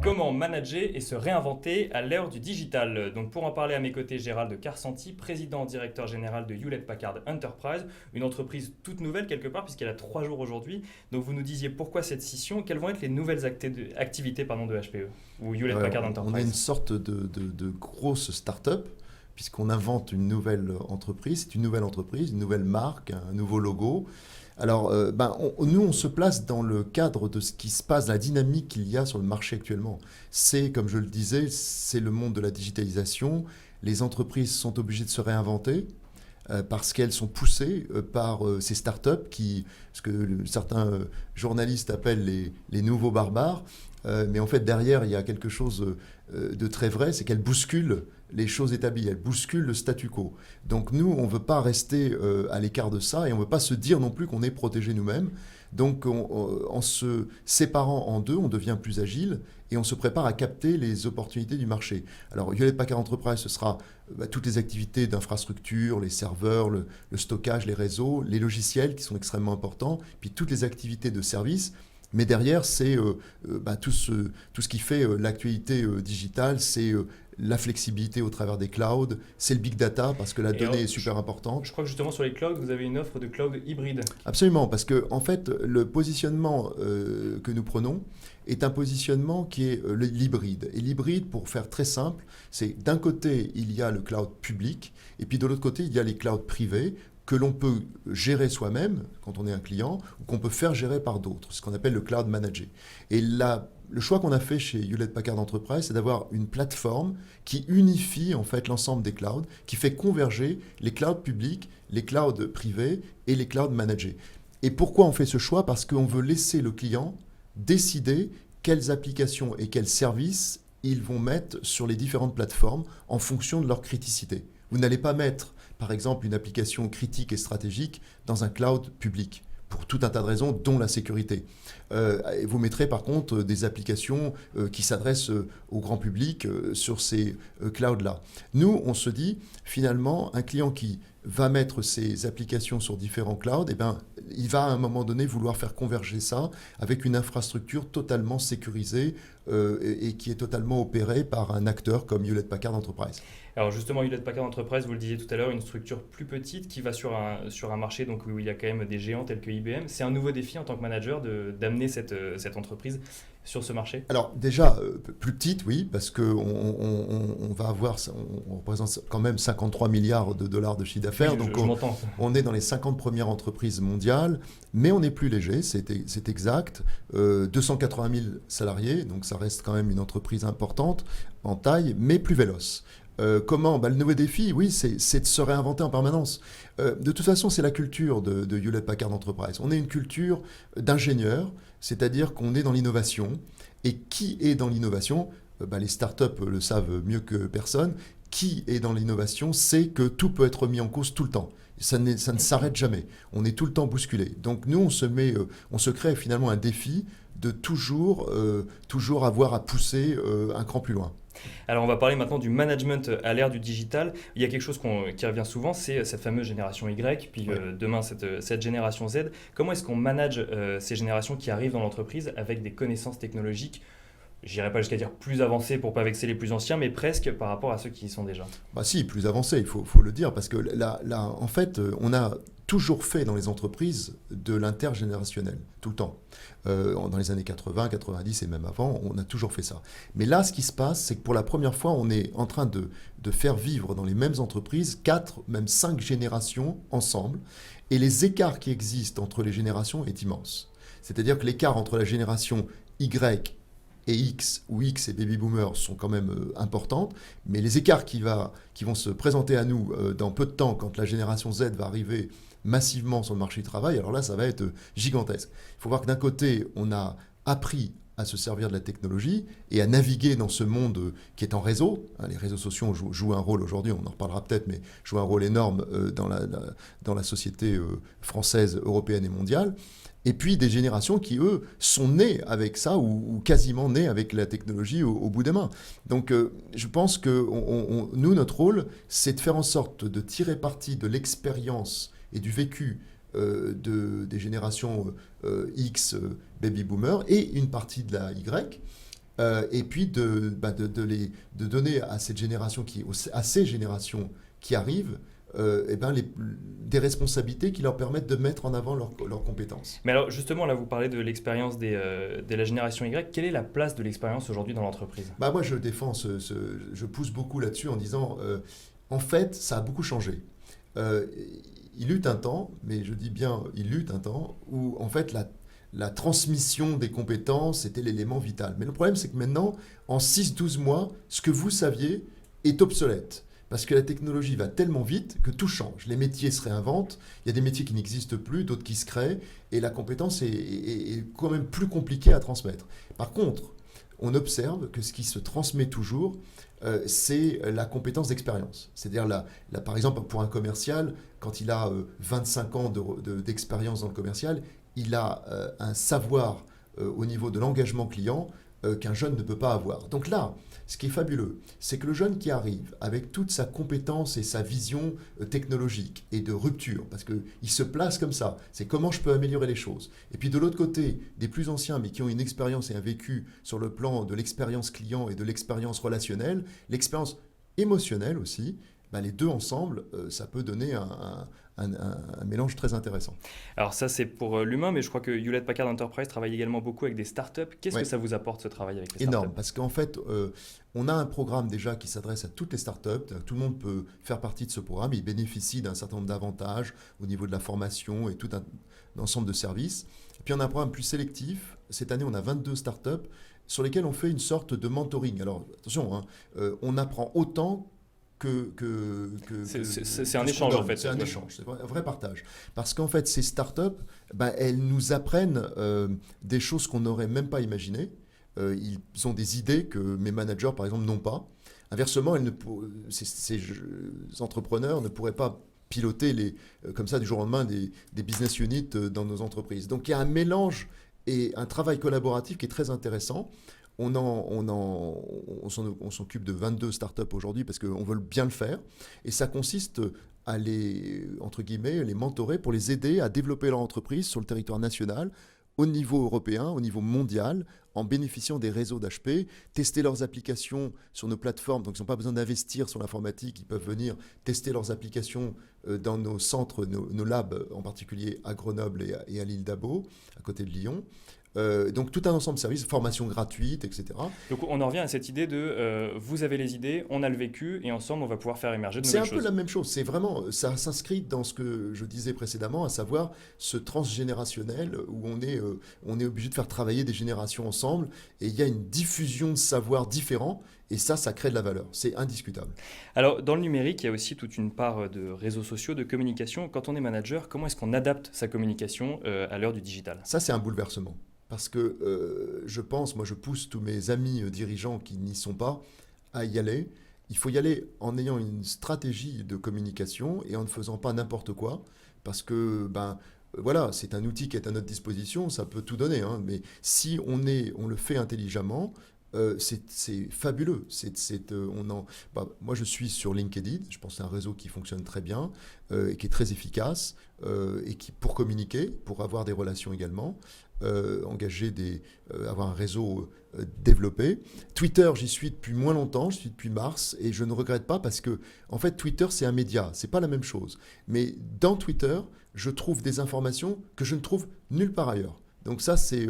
Comment manager et se réinventer à l'ère du digital? Donc pour en parler à mes côtés, Gérald Carsanti, président directeur général de Hewlett Packard Enterprise, une entreprise toute nouvelle quelque part puisqu'elle a 3 jours aujourd'hui. Donc vous nous disiez pourquoi cette scission, quelles vont être les nouvelles activités de HPE ou Hewlett Ouais, Packard on est une Enterprise? sorte de grosse start-up, puisqu'on invente une nouvelle entreprise. C'est une nouvelle entreprise, une nouvelle marque, un nouveau logo. Alors, nous, on se place dans le cadre de ce qui se passe, la dynamique qu'il y a sur le marché actuellement. C'est, comme je le disais, c'est le monde de la digitalisation. Les entreprises sont obligées de se réinventer parce qu'elles sont poussées par ces startups ce que certains journalistes appellent les nouveaux barbares. Mais en fait, derrière, il y a quelque chose de très vrai, c'est qu'elles bousculent les choses établies, elles bousculent le statu quo. Donc nous, on ne veut pas rester à l'écart de ça et on ne veut pas se dire non plus qu'on est protégé nous-mêmes. Donc en se séparant en deux, on devient plus agile et on se prépare à capter les opportunités du marché. Alors Hewlett Packard Enterprise, ce sera toutes les activités d'infrastructure, les serveurs, le stockage, les réseaux, les logiciels qui sont extrêmement importants, puis toutes les activités de service. Mais derrière, c'est tout ce qui fait l'actualité digitale, c'est la flexibilité au travers des clouds, c'est le big data parce que la Et donnée est super importante. je crois que justement sur les clouds, vous avez une offre de cloud hybride. Absolument, parce que en fait, le positionnement que nous prenons est un positionnement qui est l'hybride. Et l'hybride, pour faire très simple, c'est d'un côté, il y a le cloud public, et puis de l'autre côté, il y a les clouds privés que l'on peut gérer soi-même quand on est un client ou qu'on peut faire gérer par d'autres, ce qu'on appelle le cloud manager. Et le choix qu'on a fait chez Hewlett Packard Enterprise, c'est d'avoir une plateforme qui unifie en fait l'ensemble des clouds, qui fait converger les clouds publics, les clouds privés et les clouds managés. Et pourquoi on fait ce choix? Parce qu'on veut laisser le client décider quelles applications et quels services ils vont mettre sur les différentes plateformes en fonction de leur criticité. Vous n'allez pas mettre, par exemple, une application critique et stratégique dans un cloud public, pour tout un tas de raisons, dont la sécurité. Vous mettrez par contre des applications qui s'adressent au grand public sur ces clouds-là. Nous, on se dit, finalement, un client qui va mettre ses applications sur différents clouds, il va à un moment donné vouloir faire converger ça avec une infrastructure totalement sécurisée et qui est totalement opérée par un acteur comme Hewlett Packard Enterprise. Alors justement, Hewlett Packard Enterprise, vous le disiez tout à l'heure, une structure plus petite qui va sur un marché donc, où il y a quand même des géants tels que IBM. C'est un nouveau défi en tant que manager d'amener cette entreprise sur ce marché? Alors déjà, plus petite, oui, parce qu'on va avoir, on représente quand même 53 milliards de dollars de chiffre d'affaires, Oui, donc je m'entends. on est dans les 50 premières entreprises mondiales, mais on est plus léger, c'est exact, 280 000 salariés, donc ça reste quand même une entreprise importante en taille, mais plus véloce. Comment? Le nouveau défi, oui, c'est de se réinventer en permanence. De toute façon, c'est la culture de Hewlett Packard Enterprise. On est une culture d'ingénieurs, c'est-à-dire qu'on est dans l'innovation. Et qui est dans l'innovation? Les startups le savent mieux que personne. Qui est dans l'innovation sait que tout peut être mis en cause tout le temps. Ça ne s'arrête jamais. On est tout le temps bousculé. Donc nous, on se crée finalement un défi de toujours avoir à pousser un cran plus loin. Alors on va parler maintenant du management à l'ère du digital. Il y a quelque chose qui revient souvent, c'est cette fameuse génération Y, puis Oui. demain cette génération Z. Comment est-ce qu'on manage ces générations qui arrivent dans l'entreprise avec des connaissances technologiques, j'irai pas jusqu'à dire plus avancées pour pas vexer les plus anciens, mais presque par rapport à ceux qui y sont déjà? Si, plus avancé, il faut le dire, parce que là, en fait, on a toujours fait dans les entreprises de l'intergénérationnel, tout le temps. Dans les années 80, 90 et même avant, on a toujours fait ça. Mais là, ce qui se passe, c'est que pour la première fois, on est en train de faire vivre dans les mêmes entreprises 4, même 5 générations ensemble. Et les écarts qui existent entre les générations est immense. C'est-à-dire que l'écart entre la génération Y et X, où X et Baby Boomers sont quand même importantes, mais les écarts qui vont se présenter à nous dans peu de temps, quand la génération Z va arriver massivement sur le marché du travail, alors là, ça va être gigantesque. Il faut voir que d'un côté, on a appris à se servir de la technologie et à naviguer dans ce monde qui est en réseau. Les réseaux sociaux jouent un rôle aujourd'hui, on en reparlera peut-être, mais jouent un rôle énorme dans la société française, européenne et mondiale. Et puis des générations qui, eux, sont nées avec ça ou quasiment nées avec la technologie au bout des mains. Donc je pense que nous, notre rôle, c'est de faire en sorte de tirer parti de l'expérience et du vécu des générations X, baby boomer, et une partie de la Y, et puis de donner à cette génération à ces générations qui arrivent des responsabilités qui leur permettent de mettre en avant leurs compétences. Mais alors justement, là vous parlez de l'expérience de la génération Y. Quelle est la place de l'expérience aujourd'hui dans l'entreprise ? Moi je défends, je pousse beaucoup là-dessus en disant, en fait ça a beaucoup changé. Il eut un temps, mais je dis bien il eut un temps, où en fait la transmission des compétences était l'élément vital. Mais le problème c'est que maintenant, en 6-12 mois, ce que vous saviez est obsolète. Parce que la technologie va tellement vite que tout change. Les métiers se réinventent, il y a des métiers qui n'existent plus, d'autres qui se créent, et la compétence est quand même plus compliquée à transmettre. Par contre, on observe que ce qui se transmet toujours, c'est la compétence d'expérience. C'est-à-dire, par exemple, pour un commercial, quand il a 25 ans d'expérience dans le commercial, il a un savoir au niveau de l'engagement client qu'un jeune ne peut pas avoir. Donc là, ce qui est fabuleux, c'est que le jeune qui arrive avec toute sa compétence et sa vision technologique et de rupture, parce qu'il se place comme ça, c'est comment je peux améliorer les choses. Et puis de l'autre côté, des plus anciens, mais qui ont une expérience et un vécu sur le plan de l'expérience client et de l'expérience relationnelle, l'expérience émotionnelle aussi, les deux ensemble, ça peut donner un mélange très intéressant. Alors ça c'est pour l'humain, mais je crois que Hewlett Packard Enterprise travaille également beaucoup avec des startups. Qu'est-ce que ça vous apporte ce travail avec les startups ? Énorme, parce qu'en fait, on a un programme déjà qui s'adresse à toutes les startups. Tout le monde peut faire partie de ce programme. Il bénéficie d'un certain nombre d'avantages au niveau de la formation et tout un ensemble de services. Et puis on a un programme plus sélectif. Cette année, on a 22 startups sur lesquelles on fait une sorte de mentoring. Alors attention, on apprend autant c'est un échange en fait. C'est un échange, c'est un vrai partage. Parce qu'en fait, ces startups, elles nous apprennent des choses qu'on n'aurait même pas imaginées. Ils ont des idées que mes managers, par exemple, n'ont pas. Inversement, ces entrepreneurs ne pourraient pas piloter comme ça du jour au lendemain des business units dans nos entreprises. Donc il y a un mélange et un travail collaboratif qui est très intéressant. On s'occupe de 22 startups aujourd'hui parce qu'on veut bien le faire. Et ça consiste à entre guillemets, les mentorer pour les aider à développer leur entreprise sur le territoire national, au niveau européen, au niveau mondial, en bénéficiant des réseaux d'HP, tester leurs applications sur nos plateformes. Donc, ils n'ont pas besoin d'investir sur l'informatique. Ils peuvent venir tester leurs applications dans nos centres, nos labs, en particulier à Grenoble et à l'île d'Abo, à côté de Lyon. Donc tout un ensemble de services, formation gratuite, etc. Donc on en revient à cette idée de vous avez les idées, on a le vécu et ensemble on va pouvoir faire émerger de nouvelles choses. C'est un peu la même chose, c'est vraiment, ça s'inscrit dans ce que je disais précédemment, à savoir ce transgénérationnel où on est obligé de faire travailler des générations ensemble et il y a une diffusion de savoirs différents et ça crée de la valeur, c'est indiscutable. Alors dans le numérique, il y a aussi toute une part de réseaux sociaux, de communication. Quand on est manager, comment est-ce qu'on adapte sa communication à l'heure du digital ? Ça c'est un bouleversement. Parce que je pousse tous mes amis dirigeants qui n'y sont pas à y aller. Il faut y aller en ayant une stratégie de communication et en ne faisant pas n'importe quoi. Parce que, voilà, c'est un outil qui est à notre disposition, ça peut tout donner. Mais si on le fait intelligemment, c'est fabuleux. Moi, je suis sur LinkedIn. Je pense que c'est un réseau qui fonctionne très bien, et qui est très efficace, et pour communiquer, pour avoir des relations également. Avoir un réseau développé. Twitter, j'y suis depuis moins longtemps, j'y suis depuis mars, et je ne regrette pas parce que, en fait, Twitter, c'est un média, c'est pas la même chose. Mais dans Twitter, je trouve des informations que je ne trouve nulle part ailleurs. Donc ça, c'est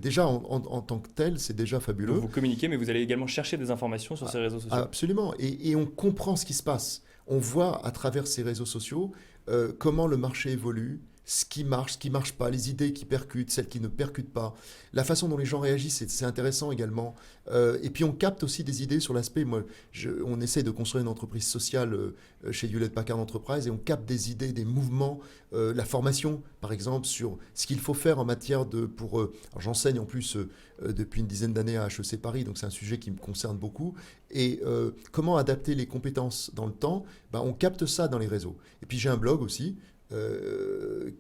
déjà en tant que tel, c'est déjà fabuleux. Donc vous communiquez, mais vous allez également chercher des informations sur ces réseaux sociaux. Absolument, et on comprend ce qui se passe. On voit à travers ces réseaux sociaux comment le marché évolue, ce qui marche pas, les idées qui percutent, celles qui ne percutent pas, la façon dont les gens réagissent, c'est intéressant également. Et puis on capte aussi des idées sur l'aspect, on essaie de construire une entreprise sociale chez Hewlett Packard Enterprise et on capte des idées, des mouvements, la formation par exemple sur ce qu'il faut faire en matière alors j'enseigne en plus depuis une dizaine d'années à HEC Paris, donc c'est un sujet qui me concerne beaucoup. Et comment adapter les compétences dans le temps, on capte ça dans les réseaux. Et puis j'ai un blog aussi,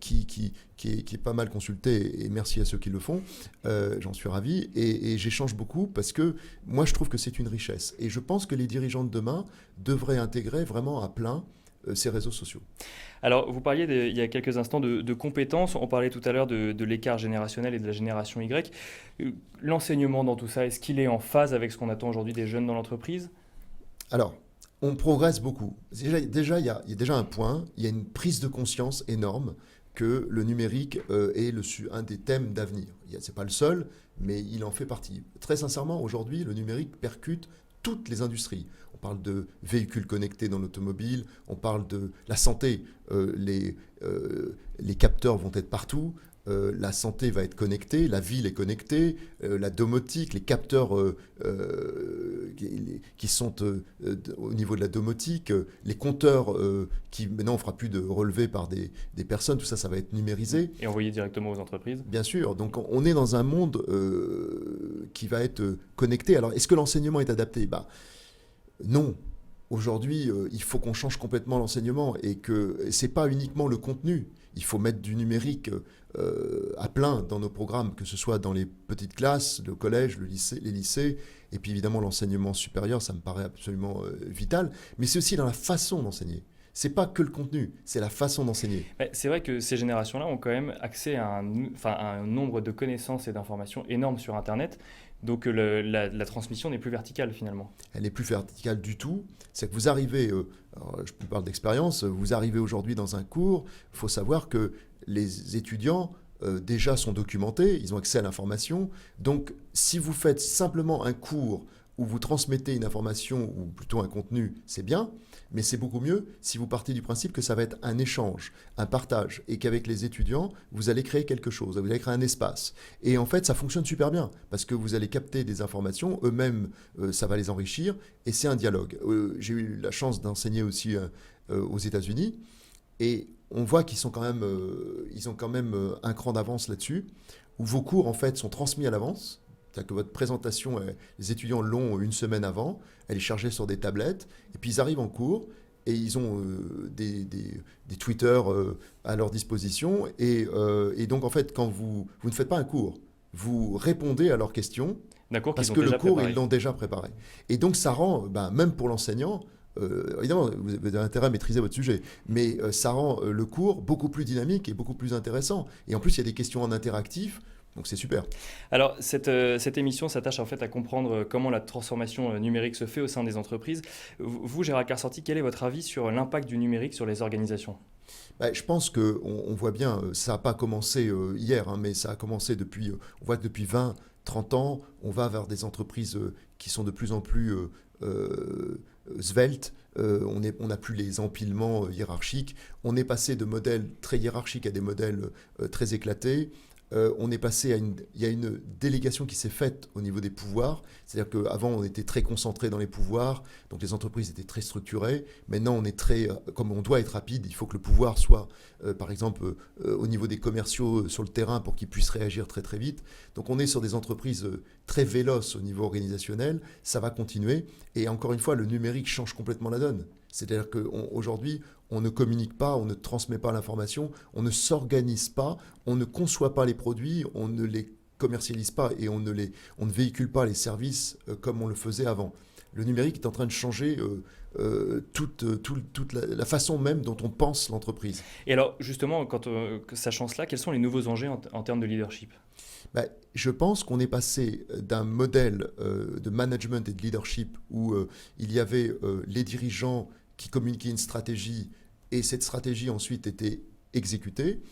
qui est pas mal consulté et merci à ceux qui le font, j'en suis ravi et j'échange beaucoup parce que moi je trouve que c'est une richesse et je pense que les dirigeants de demain devraient intégrer vraiment à plein ces réseaux sociaux. Alors, vous parliez il y a quelques instants de compétences. On parlait tout à l'heure de l'écart générationnel et de la génération Y. L'enseignement dans tout ça, est-ce qu'il est en phase avec ce qu'on attend aujourd'hui des jeunes dans l'entreprise? Alors, on progresse beaucoup. Déjà, il y a déjà un point, il y a une prise de conscience énorme que le numérique est un des thèmes d'avenir. Ce n'est pas le seul, mais il en fait partie. Très sincèrement, aujourd'hui, le numérique percute toutes les industries. On parle de véhicules connectés dans l'automobile, on parle de la santé. Les capteurs vont être partout. La santé va être connectée, la ville est connectée, la domotique, les capteurs qui sont au niveau de la domotique, les compteurs qui maintenant on ne fera plus de relevés par des personnes, tout ça, ça va être numérisé. Et envoyé directement aux entreprises. Bien sûr, donc on est dans un monde qui va être connecté. Alors est-ce que l'enseignement est adapté? Non. Aujourd'hui, il faut qu'on change complètement l'enseignement et que ce n'est pas uniquement le contenu. Il faut mettre du numérique à plein dans nos programmes, que ce soit dans les petites classes, le collège, les lycées, et puis évidemment l'enseignement supérieur, ça me paraît absolument vital. Mais c'est aussi dans la façon d'enseigner. C'est pas que le contenu, c'est la façon d'enseigner. C'est vrai que ces générations-là ont quand même accès à un nombre de connaissances et d'informations énormes sur Internet. Donc la transmission n'est plus verticale finalement. Elle n'est plus verticale du tout. C'est que vous arrivez, je vous parle d'expérience, vous arrivez aujourd'hui dans un cours, il faut savoir que les étudiants déjà sont documentés, ils ont accès à l'information. Donc si vous faites simplement un cours où vous transmettez une information ou plutôt un contenu, c'est bien, mais c'est beaucoup mieux si vous partez du principe que ça va être un échange, un partage, et qu'avec les étudiants, vous allez créer quelque chose, vous allez créer un espace. Et en fait, ça fonctionne super bien, parce que vous allez capter des informations, eux-mêmes, ça va les enrichir, et c'est un dialogue. J'ai eu la chance d'enseigner aussi aux États-Unis, et on voit qu'ils ont quand même un cran d'avance là-dessus, où vos cours, en fait, sont transmis à l'avance. C'est-à-dire que votre présentation, les étudiants l'ont une semaine avant, elle est chargée sur des tablettes, et puis ils arrivent en cours, et ils ont des Twitter à leur disposition, et donc en fait, quand vous ne faites pas un cours, vous répondez à leurs questions, parce que le cours, ils l'ont déjà préparé. Et donc ça rend, même pour l'enseignant, évidemment, vous avez intérêt à maîtriser votre sujet, mais ça rend le cours beaucoup plus dynamique et beaucoup plus intéressant. Et en plus, il y a des questions en interactif, donc c'est super. Alors cette émission s'attache en fait à comprendre comment la transformation numérique se fait au sein des entreprises. Vous, Gérald Karsanti, quel est votre avis sur l'impact du numérique sur les organisations ? Je pense qu'on voit bien, ça n'a pas commencé hier, mais ça a commencé depuis, on voit que depuis 20, 30 ans, on va vers des entreprises qui sont de plus en plus sveltes. On n'a plus les empilements hiérarchiques. On est passé de modèles très hiérarchiques à des modèles très éclatés. On est passé il y a une délégation qui s'est faite au niveau des pouvoirs. C'est-à-dire qu'avant, on était très concentré dans les pouvoirs, donc les entreprises étaient très structurées. Maintenant, on est comme on doit être rapide, il faut que le pouvoir soit, par exemple, au niveau des commerciaux sur le terrain pour qu'ils puissent réagir très très vite. Donc on est sur des entreprises très véloces au niveau organisationnel. Ça va continuer. Et encore une fois, le numérique change complètement la donne. C'est-à-dire qu'aujourd'hui, on ne communique pas, on ne transmet pas l'information, on ne s'organise pas, on ne conçoit pas les produits, on ne les commercialise pas et on ne véhicule pas les services comme on le faisait avant. Le numérique est en train de changer toute la façon même dont on pense l'entreprise. Et alors, justement, quand ça change cela, quels sont les nouveaux enjeux en termes de leadership ? Je pense qu'on est passé d'un modèle de management et de leadership où il y avait les dirigeants qui communiquaient une stratégie et cette stratégie ensuite était exécutée,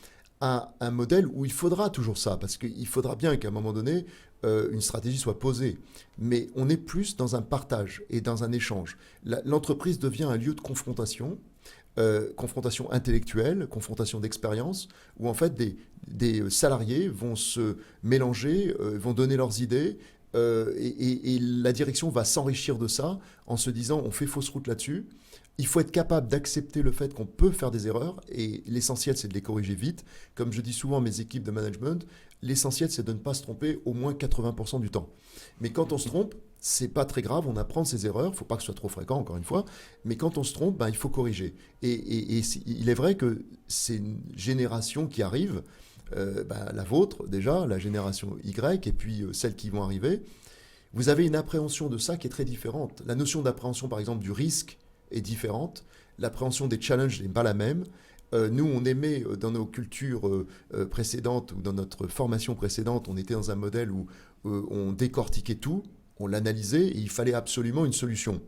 à un modèle où il faudra toujours ça, parce qu'il faudra bien qu'à un moment donné, une stratégie soit posée. Mais on est plus dans un partage et dans un échange. L'entreprise devient un lieu de confrontation, confrontation intellectuelle, confrontation d'expérience, où en fait des salariés vont se mélanger, vont donner leurs idées, et la direction va s'enrichir de ça en se disant on fait fausse route là-dessus. Il faut être capable d'accepter le fait qu'on peut faire des erreurs et l'essentiel, c'est de les corriger vite. Comme je dis souvent à mes équipes de management, l'essentiel, c'est de ne pas se tromper au moins 80% du temps. Mais quand on se trompe, c'est pas très grave, on apprend de ses erreurs, il ne faut pas que ce soit trop fréquent, encore une fois, mais quand on se trompe, il faut corriger. Et il est vrai que c'est une génération qui arrive, la vôtre déjà, la génération Y, et puis celles qui vont arriver. Vous avez une appréhension de ça qui est très différente. La notion d'appréhension, par exemple, du risque, est différente. l'appréhension des challenges n'est pas la même. Nous, on aimait, dans nos cultures précédentes ou dans notre formation précédente, on était dans un modèle où on décortiquait tout, on l'analysait et il fallait absolument une solution.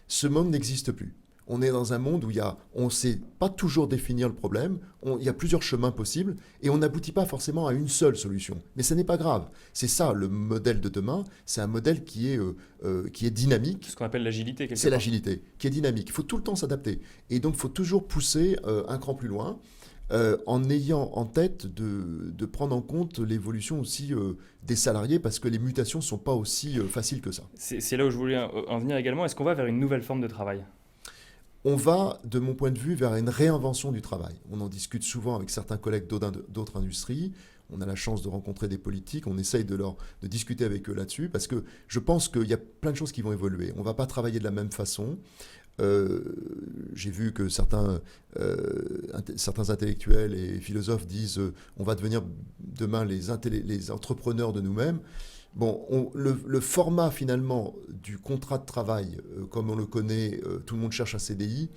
Ce monde n'existe plus. On est dans un monde où on ne sait pas toujours définir le problème, il y a plusieurs chemins possibles et on n'aboutit pas forcément à une seule solution. Mais ce n'est pas grave. C'est ça le modèle de demain, c'est un modèle qui est dynamique. Ce qu'on appelle l'agilité, C'est l'agilité, qui est dynamique. Il faut tout le temps s'adapter. Et donc il faut toujours pousser un cran plus loin. En ayant en tête de prendre en compte l'évolution aussi des salariés, parce que les mutations ne sont pas aussi faciles que ça. C'est là où je voulais en venir également. Est-ce qu'on va vers une nouvelle forme de travail ? On va, de mon point de vue, vers une réinvention du travail. On en discute souvent avec certains collègues d'autres industries. On a la chance de rencontrer des politiques. On essaye de discuter avec eux là-dessus, parce que je pense qu'il y a plein de choses qui vont évoluer. On ne va pas travailler de la même façon. J'ai vu que certains intellectuels et philosophes disent on va devenir demain les entrepreneurs de nous-mêmes. Bon, le format finalement du contrat de travail, comme on le connaît, tout le monde cherche un CDI,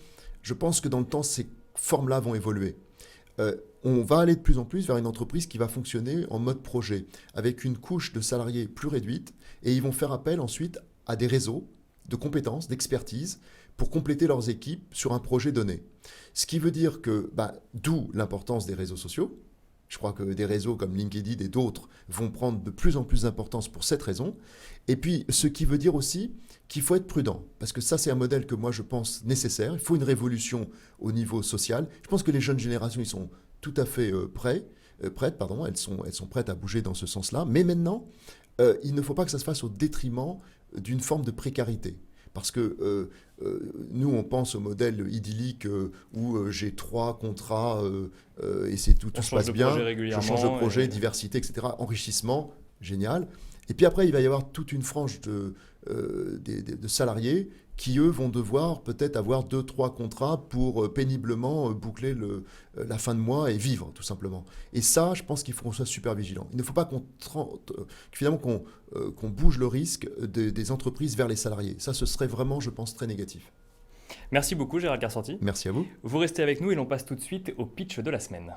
je pense que dans le temps, ces formes-là vont évoluer. On va aller de plus en plus vers une entreprise qui va fonctionner en mode projet, avec une couche de salariés plus réduite, et ils vont faire appel ensuite à des réseaux de compétences, d'expertise, pour compléter leurs équipes sur un projet donné. Ce qui veut dire que, d'où l'importance des réseaux sociaux. Je crois que des réseaux comme LinkedIn et d'autres vont prendre de plus en plus d'importance pour cette raison. Et puis, ce qui veut dire aussi qu'il faut être prudent, parce que ça, c'est un modèle que moi, je pense nécessaire. Il faut une révolution au niveau social. Je pense que les jeunes générations, ils sont tout à fait prêtes, elles sont prêtes à bouger dans ce sens-là. Mais maintenant, il ne faut pas que ça se fasse au détriment d'une forme de précarité. Parce que nous, on pense au modèle idyllique où j'ai 3 contrats et tout se passe bien. Je change de projet, diversité, etc. Enrichissement, génial. Et puis après, il va y avoir toute une frange de salariés qui, eux, vont devoir peut-être avoir 2-3 contrats pour péniblement boucler la fin de mois et vivre, tout simplement. Et ça, je pense qu'il faut qu'on soit super vigilant. Il ne faut pas qu'on bouge le risque des entreprises vers les salariés. Ça, ce serait vraiment, je pense, très négatif. Merci beaucoup, Gérald Carsanti. Merci à vous. Vous restez avec nous et l'on passe tout de suite au pitch de la semaine.